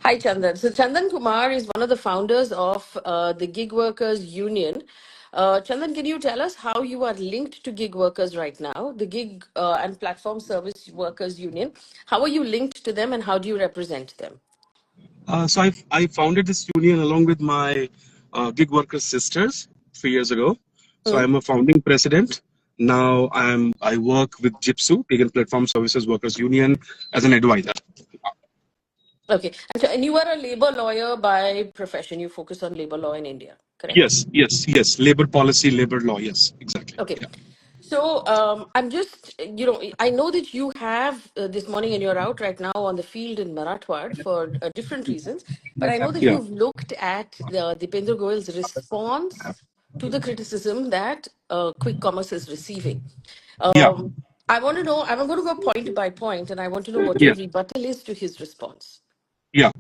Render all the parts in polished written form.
Hi, Chandan. So, Chandan Kumar is one of the founders of the Gig Workers Union. Chandan, can you tell us how you are linked to gig workers right now, the Gig and Platform Service Workers Union? How are you linked to them and how do you represent them? So I founded this union along with my gig workers sisters 3 years ago. So Hmm. I'm a founding president. Now I work with GIPSU, Gig and Platform Services Workers Union, as an advisor. Okay. And you are a labor lawyer by profession. You focus on labor law in India, correct? Yes. Labor policy, labor law. Yes, exactly. Okay. Yeah, So I'm just, I know that you have this morning and you're out right now on the field in Marathwad for different reasons, but I know that yeah, you've looked at Dipendra Goyal's response to the criticism that quick commerce is receiving. yeah, Um, I want to know, I'm going to go point by point, and I want to know what your yeah, rebuttal is to his response. yeah.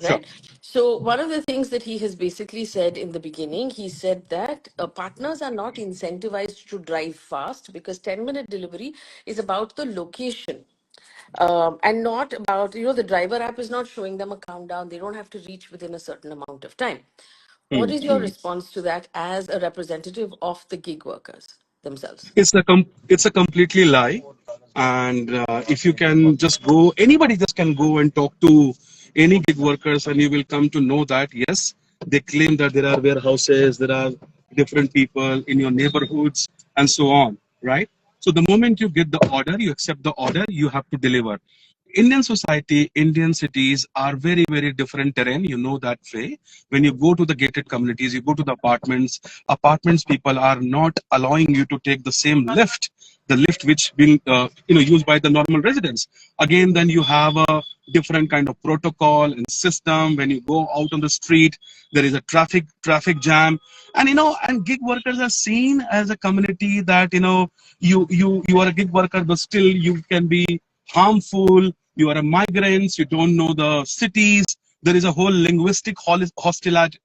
Sure. Right. So one of the things that he has basically said in the beginning, he said that partners are not incentivized to drive fast because 10-minute delivery is about the location, and not about, the driver app is not showing them a countdown. They don't have to reach within a certain amount of time. What is your Hmm. response to that as a representative of the gig workers themselves? It's a completely lie, and if you can just go, anybody just can go and talk to any gig workers, and you will come to know that yes, they claim that there are warehouses, there are different people in your neighborhoods, and so on, right? So the moment you get the order, you accept the order, you have to deliver. Indian society, Indian cities are very, very different terrain. You know that way. When you go to the gated communities, you go to the apartments people are not allowing you to take the lift which being used by the normal residents. Again, then you have a different kind of protocol and system. When you go out on the street, there is a traffic jam, and and gig workers are seen as a community that you are a gig worker, but still you can be harmful. You are a migrant. You don't know the cities. There is a whole linguistic hostility.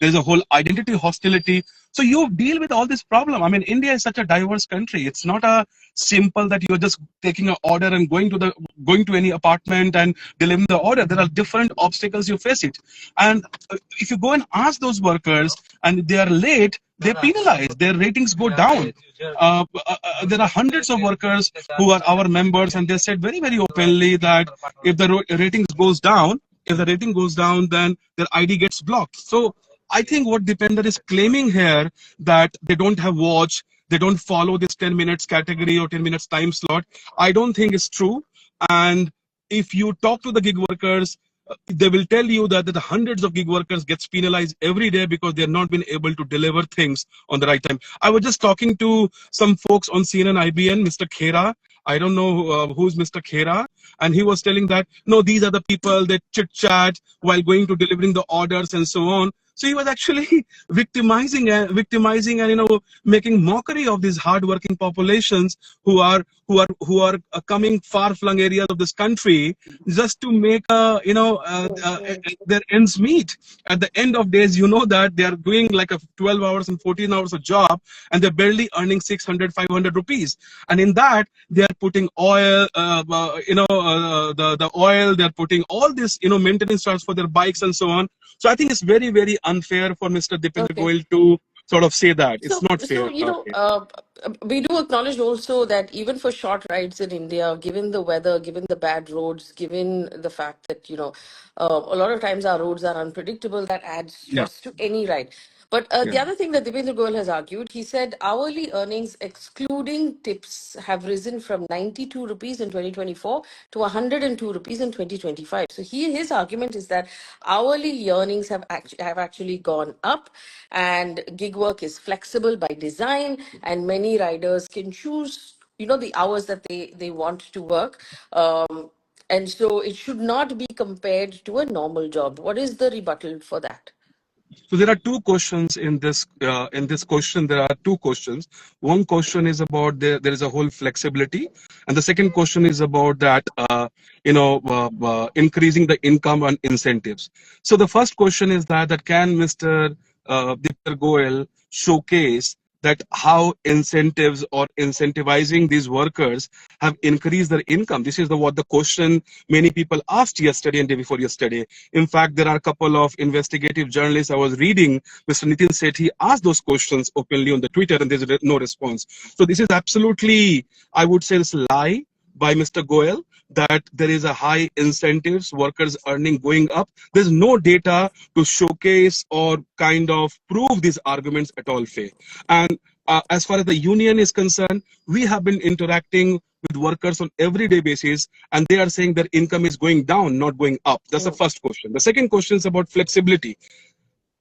There is a whole identity hostility. So you deal with all this problem. I mean, India is such a diverse country. It's not a simple that you're just taking an order and going to any apartment and delivering the order. There are different obstacles you face it. And if you go and ask those workers and they are late, they penalize. Their ratings go down. There are hundreds of workers who are our members, and they said very, very openly that if the rating goes down, then their ID gets blocked. So I think what Dipender is claiming here, that they don't have watch, they don't follow this 10 minutes category or 10 minutes time slot, I don't think it's true. And if you talk to the gig workers, they will tell you that the hundreds of gig workers gets penalized every day because they're not been able to deliver things on the right time. I was just talking to some folks on CNN IBN, Mr. Khera. I don't know who's Mr. Khera, and he was telling that no, these are the people that chit chat while going to delivering the orders and so on. So he was actually victimizing, and making mockery of these hardworking populations who are coming far-flung areas of this country just to make their ends meet. At the end of days, you know that they are doing like a 12 hours and 14 hours of job, and they're barely earning 600, 500 rupees. And in that, they are putting oil, the oil. They're putting all this, maintenance charge for their bikes and so on. So I think it's very, very unfair for Mr. Dipendra Okay. Goyal to sort of say that. It's So, not so fair. you know, we do acknowledge also that even for short rides in India, given the weather, given the bad roads, given the fact that a lot of times our roads are unpredictable, that adds Yeah, stress to any ride. But yeah. the other thing that Devendra Goyal has argued, he said hourly earnings excluding tips have risen from 92 rupees in 2024 to 102 rupees in 2025. So his argument is that hourly earnings have actually gone up, and gig work is flexible by design, and many riders can choose the hours that they want to work. And so it should not be compared to a normal job. What is the rebuttal for that? So there are two questions in this question. There are two questions. One question is about there is a whole flexibility, and the second question is about that increasing the income and incentives. So the first question is that can Mr. Dipter Goyal showcase that how incentives or incentivizing these workers have increased their income. This is what the question many people asked yesterday and day before yesterday. In fact, there are a couple of investigative journalists I was reading. Mr. Nitin said he asked those questions openly on the Twitter, and there's no response. So this is absolutely, I would say, this lie by Mr. Goel, that there is a high incentives, workers earning going up. There's no data to showcase or kind of prove these arguments at all, Faye. And as far as the union is concerned, we have been interacting with workers on everyday basis, and they are saying their income is going down, not going up. That's the first question. The second question is about flexibility.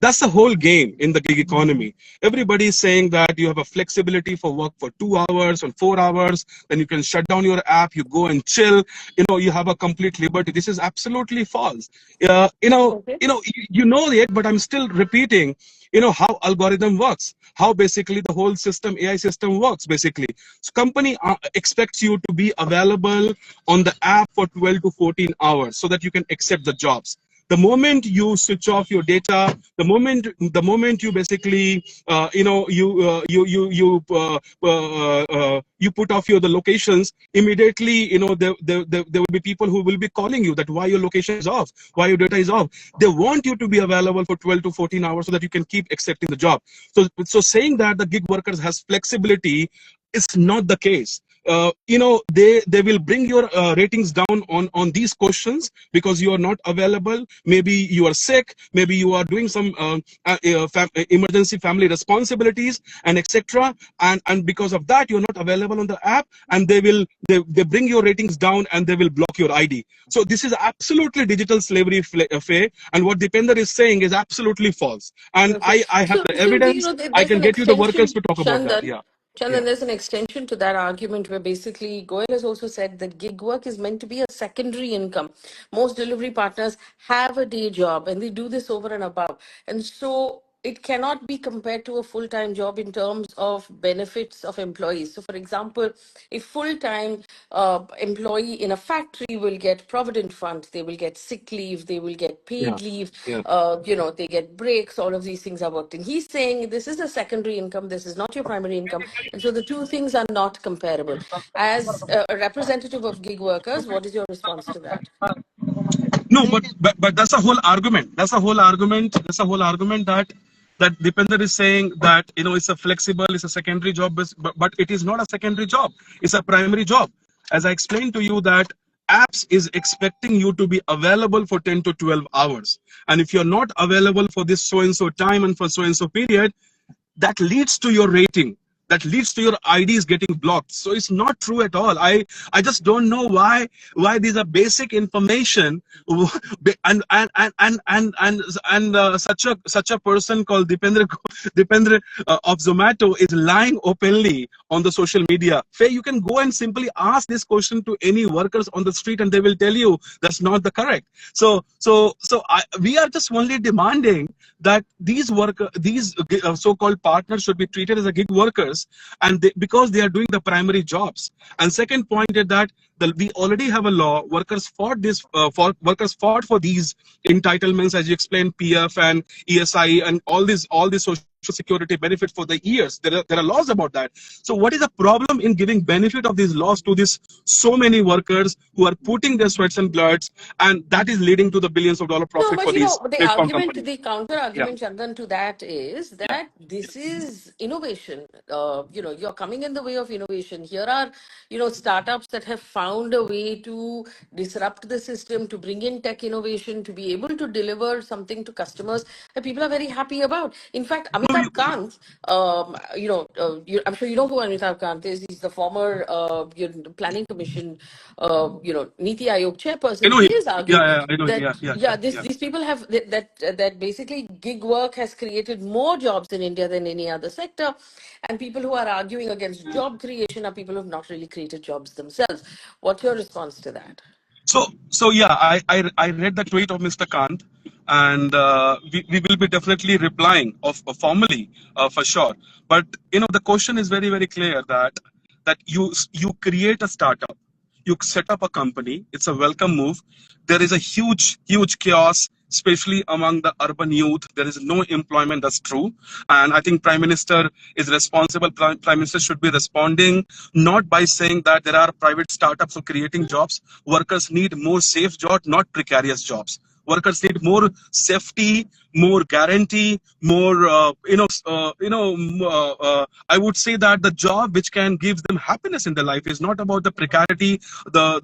That's the whole game in the gig economy. Everybody is saying that you have a flexibility for work for 2 hours or 4 hours, then you can shut down your app, you go and chill, you have a complete liberty. This is absolutely false. Okay. You know it, but I'm still repeating, how algorithm works, how basically the whole system, AI system works basically. So company expects you to be available on the app for 12 to 14 hours so that you can accept the jobs. The moment you switch off your data, the moment you basically you put off the locations immediately, there will be people who will be calling you that why your location is off, why your data is off. They want you to be available for 12 to 14 hours so that you can keep accepting the job. So saying that the gig workers has flexibility is not the case. They will bring your ratings down on these questions because you are not available. Maybe you are sick, maybe you are doing some emergency family responsibilities and etc, and because of that you're not available on the app, and they bring your ratings down and they will block your ID. So this is absolutely digital slavery, Faye, and what Dipender is saying is absolutely false, and Okay. I have So, the evidence. I there's can an get you the workers extension, to talk about that. Chandan. Yeah. Chandan, Yeah. there's an extension to that argument where basically Goel has also said that gig work is meant to be a secondary income. Most delivery partners have a day job and they do this over and above. And so it cannot be compared to a full-time job in terms of benefits of employees. So, for example, a full-time employee in a factory will get provident fund, they will get sick leave, they will get Yeah. paid leave, Yeah. they get breaks, all of these things are worked in. He's saying this is a secondary income, this is not your primary income. And so the two things are not comparable. As a representative of gig workers, what is your response to that? No, but that's a whole argument. That's a whole argument. That's a whole argument that Dipender is saying that it's a flexible, it's a secondary job, but it is not a secondary job. It's a primary job. As I explained to you that apps is expecting you to be available for 10 to 12 hours, and if you're not available for this so and so time and for so and so period, that leads to your rating, that leads to your IDs getting blocked. So it's not true at all. I just don't know why these are basic information, and such a person called Dipendra of Zomato is lying openly on the social media. Faye, you can go and simply ask this question to any workers on the street and they will tell you that's not the correct. We are just only demanding that these so-called partners should be treated as a gig workers, and because they are doing the primary jobs. And second point is that we already have a law. Workers fought for these entitlements, as you explained, PF and ESI and all these social security benefits for the years. There are laws about that. So what is the problem in giving benefit of these laws to these so many workers who are putting their sweats and bloods, and that is leading to the billions of dollar No, profit but for these the platform argument, companies? the counter Yeah. argument, Chandan, to that is Yeah. that this is innovation. You're coming in the way of innovation. Here are, startups that have found a way to disrupt the system, to bring in tech innovation, to be able to deliver something to customers that people are very happy about. In fact, No, Amitabh Kant, I'm sure you know who Amitabh Kant is. He's the former Planning Commission, Niti Aayog I chairperson. know He him. has Yeah, argued yeah, I know him. that Yeah, yeah, yeah, yeah, yeah. these people have that basically gig work has created more jobs in India than any other sector, and people who are arguing against job creation are people who have not really created jobs themselves. What's your response to that? So yeah, I read the tweet of Mr. Kant, and we will be definitely replying formally for sure. But the question is very very clear that you create a startup, you set up a company. It's a welcome move. There is a huge chaos especially among the urban youth. There is no employment. That's true. And I think Prime Minister is responsible. Prime Minister should be responding not by saying that there are private startups for creating jobs. Workers need more safe jobs, not precarious jobs. Workers need more safety, more guarantee, more I would say that the job which can give them happiness in their life is not about the precarity, the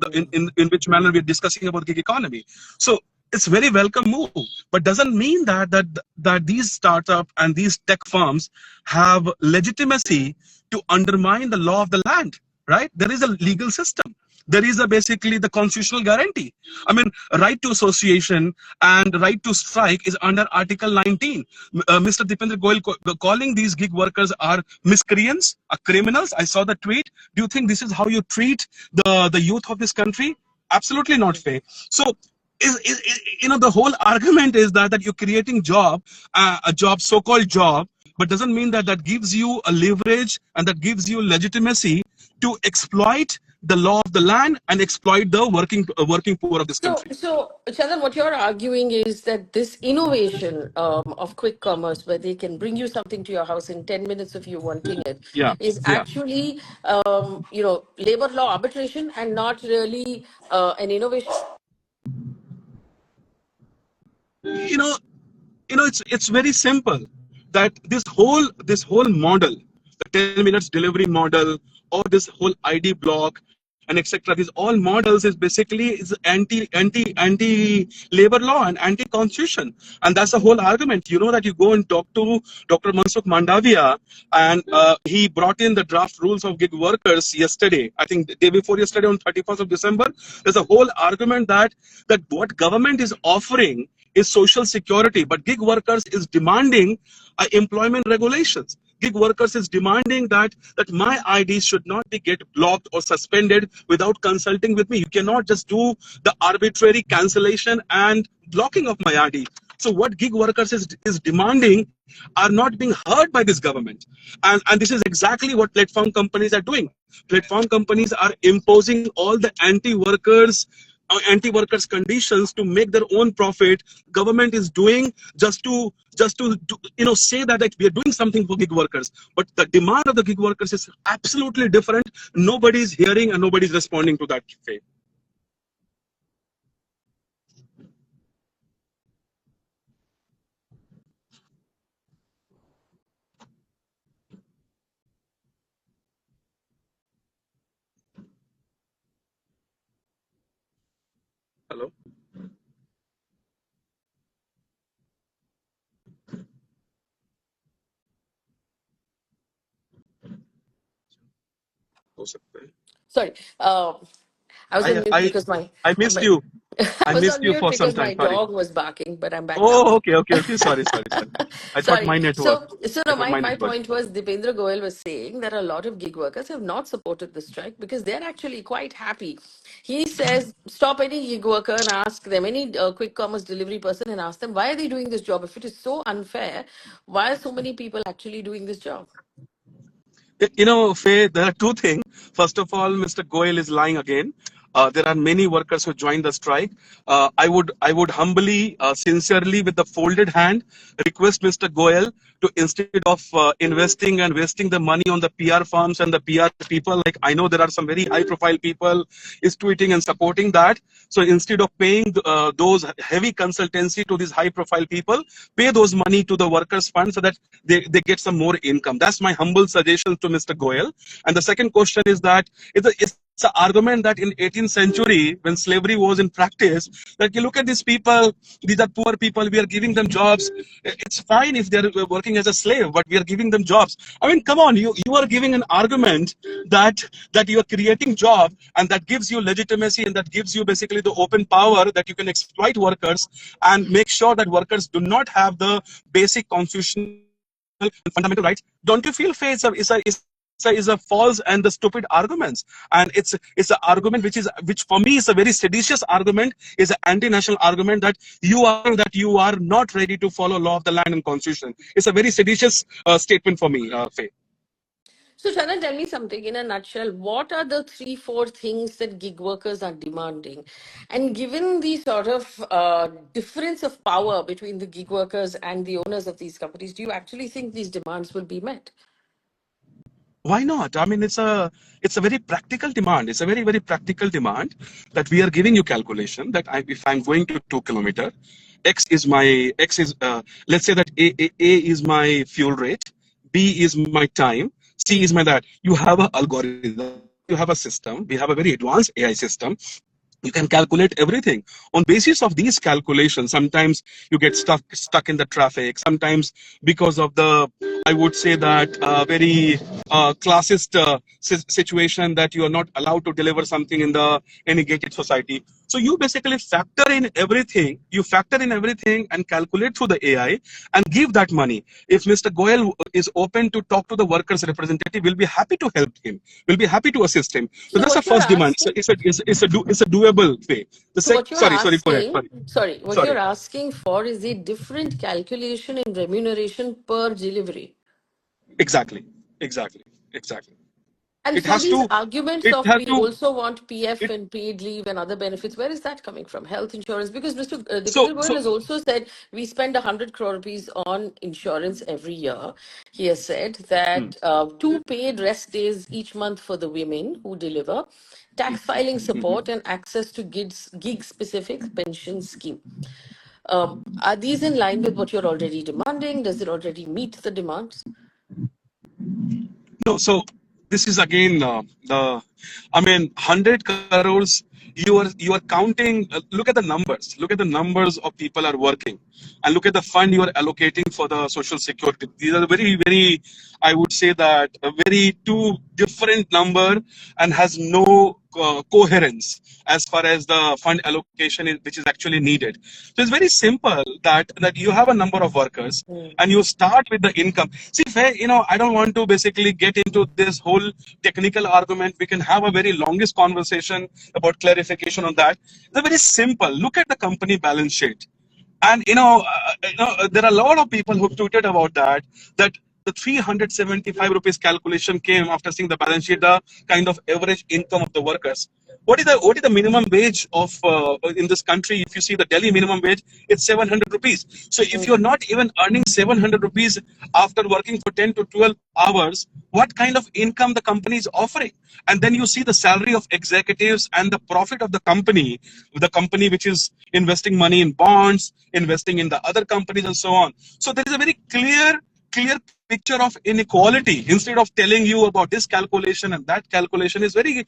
in which manner we're discussing about gig economy. So it's very welcome move, but doesn't mean that these startup and these tech firms have legitimacy to undermine the law of the land, right? There is a legal system. There is a basically the constitutional guarantee. I mean, right to association and right to strike is under Article 19. Mr. Dipendra Goyal calling these gig workers are miscreants, are criminals. I saw the tweet. Do you think this is how you treat the youth of this country? Absolutely not fair. So the whole argument is that you're creating a job, so-called job, but doesn't mean that gives you a leverage and that gives you legitimacy to exploit the law of the land and exploit the working poor of this country. So, Chandan, what you're arguing is that this innovation of quick commerce, where they can bring you something to your house in 10 minutes if you're wanting it, Yeah, is yeah. actually, labor law arbitration and not really an innovation? you know it's very simple that this whole model, the 10 minutes delivery model, or this whole ID block and etc., these all models is basically is anti labor law and anti constitution. And that's the whole argument. That you go and talk to Dr. Mansukh Mandavia, and he brought in the draft rules of gig workers yesterday, I think the day before yesterday, on 31st of December. There's a whole argument that what government is offering is social security, but gig workers is demanding employment regulations. Gig workers is demanding that my IDs should not be get blocked or suspended without consulting with me. You cannot just do the arbitrary cancellation and blocking of my ID. So what gig workers is demanding are not being heard by this government. And this is exactly what platform companies are doing. Platform companies are imposing all the anti-workers conditions to make their own profit. Government is doing just to say that we are doing something for gig workers, but the demand of the gig workers is absolutely different. Nobody's hearing and nobody's responding to that. Faye. Hello. Sorry, I was on mute I because I missed my you. I I was missed on you mute for some because time. my Sorry. dog was barking, but I'm back now. Oh, okay. Sorry. I thought Sorry. my network. So I no, thought my, my my network. point was Dipendra Goyal was saying that a lot of gig workers have not supported the strike because they're actually quite happy. He says, stop any gig worker and ask them, any quick commerce delivery person, and ask them, why are they doing this job? If it is so unfair, why are so many people actually doing this job? Faye, there are two things. First of all, Mr. Goyal is lying again. There are many workers who joined the strike. I would humbly, sincerely, with the folded hand, request Mr. Goyal to, instead of investing and wasting the money on the PR firms and the PR people, like I know there are some very high-profile people is tweeting and supporting that. So instead of paying those heavy consultancy to these high-profile people, pay those money to the workers' fund so that they get some more income. That's my humble suggestion to Mr. Goyal. And the second question is that it's an argument that in 18th century, when slavery was in practice, that you look at these people, these are poor people, we are giving them jobs. It's fine if they're working as a slave, but we are giving them jobs. I mean, come on, you are giving an argument that you are creating job, and that gives you legitimacy, and that gives you basically the open power that you can exploit workers and make sure that workers do not have the basic constitutional and fundamental rights. Don't you feel, Faye, is a false and the stupid arguments, and it's an argument which for me is a very seditious argument, is an anti-national argument that you are not ready to follow law of the land and constitution. It's a very seditious statement for me, Faye. So, Chana, tell me something in a nutshell. What are the three, four things that gig workers are demanding? And given the sort of difference of power between the gig workers and the owners of these companies, do you actually think these demands will be met? Why not? I mean, it's a very practical demand. It's a very, very practical demand that we are giving you calculation that if I'm going to 2 kilometer, X is let's say that A is my fuel rate, B is my time, C is my that. You have an algorithm, you have a system. We have a very advanced AI system. You can calculate everything on basis of these calculations. Sometimes you get stuck in the traffic, sometimes because of the, I would say that very classist situation that you are not allowed to deliver something in the any gated society. So you basically factor in everything and calculate through the AI and give that money. If Mr. Goyal is open to talk to the workers representative, we'll be happy to help him, we'll be happy to assist him. So So, that's the what you're first demand. So asking, it's a doable way. so what you're Sorry, go ahead. asking, sorry, what Sorry. you're asking for is a different calculation in remuneration per delivery. Exactly, exactly, exactly. And It so has these to, arguments it of has we to, also want PF it, and paid leave and other benefits, where is that coming from? Health insurance? Because Mr. so, Deepinal Goyal so, has also said we spend 100 crore rupees on insurance every year. He has said hmm, that two paid rest days each month for the women who deliver, tax filing support, and access to gig-specific pension scheme. Are these in line with what you're already demanding? Does it already meet the demands? no, so this is again I mean, 100 crores. You are counting. Look at the numbers. Look at the numbers of people are working, and look at the fund you are allocating for the social security. These are very, very. I would say that a very two different number and has no coherence as far as the fund allocation is, which is actually needed. So it's very simple that you have a number of workers Mm. and you start with the income. See, Faye, I don't want to basically get into this whole technical argument. We can have a very longest conversation about clarification on that. It's very simple. Look at the company balance sheet. And there are a lot of people who tweeted about that the 375 rupees calculation came after seeing the balance sheet, the kind of average income of the workers. What is the minimum wage of in this country? If you see the Delhi minimum wage, it's 700 rupees. So if you're not even earning 700 rupees after working for 10 to 12 hours, what kind of income the company is offering? And then you see the salary of executives and the profit of the company which is investing money in bonds, investing in the other companies and so on. So there is a very clear picture of inequality. Instead of telling you about this calculation and that calculation is very,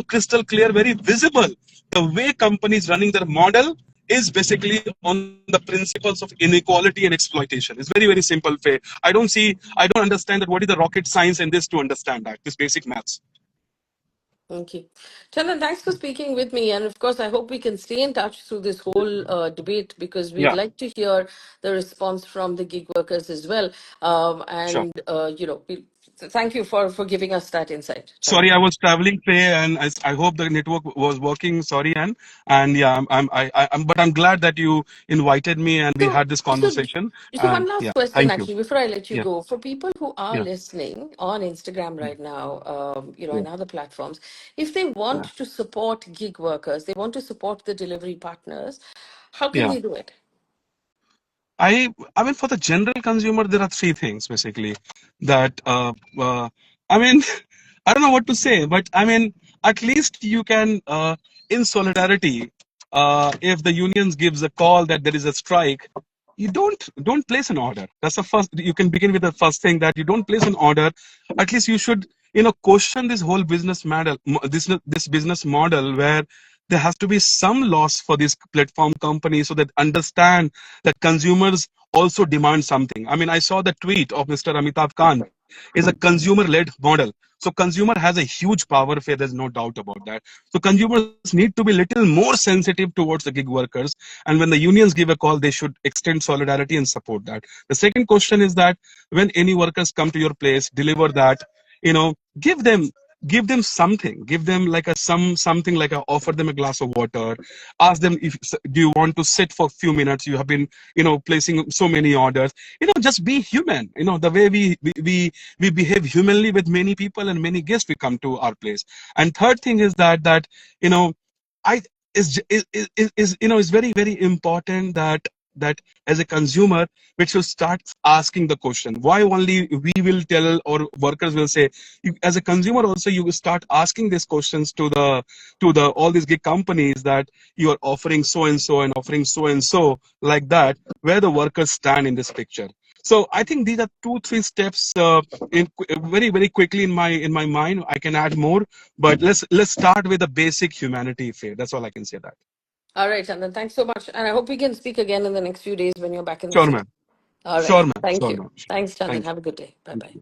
crystal clear, very visible. The way companies running their model is basically on the principles of inequality and exploitation. It's very, very simple, Faye. I don't understand that what is the rocket science in this to understand that, this basic maths. Okay. Chandan, thanks for speaking with me. And of course, I hope we can stay in touch through this whole debate because we'd Yeah, like to hear the response from the gig workers as well. sure. Thank you for giving us that insight, Chandan. Sorry, I was traveling, Faye, and I hope the network was working. Sorry, and yeah, but I'm glad that you invited me and we So, had this so, conversation. so one And last yeah, question, thank you. actually, before I let you Yeah, go. For people who are yeah, listening on Instagram yeah, right now, yeah, and other platforms, if they want yeah. to support gig workers, they want to support the delivery partners, how can Yeah. they do it? I mean, for the general consumer, there are three things basically that I mean, I don't know what to say, but I mean, at least you can, in solidarity, if the unions gives a call that there is a strike, you don't place an order. That's the first. You can begin with the first thing that you don't place an order. At least you should, question this whole business model, this business model where there has to be some loss for this platform company so that understand that consumers also demand something. I mean, I saw the tweet of Mr. Amitabh Kant is a consumer-led model. So consumer has a huge power. There's no doubt about that. So consumers need to be little more sensitive towards the gig workers. And when the unions give a call, they should extend solidarity and support that. The second question is that when any workers come to your place, deliver that, give them give them something, give them like a something like a offer them a glass of water, ask them if do you want to sit for a few minutes, you have been placing so many orders, just be human, the way we behave humanly with many people and many guests we come to our place. And third thing is that you know I is very very important that as a consumer we should start asking the question why only we will tell or workers will say. As a consumer also you will start asking these questions to the all these gig companies that you are offering so and offering so and so, like that, where the workers stand in this picture. So I think these are 2-3 steps very very quickly in my mind. I can add more, but let's start with the basic humanity affair. That's all I can say. That. All right, Chandan. Thanks so much. And I hope we can speak again in the next few days when you're back in the Sure, city. ma'am. All right. Sure, ma'am. Thank Sure, you. ma'am. Thanks, Chandan. Thank you. Have a good day. Bye Thank bye. you.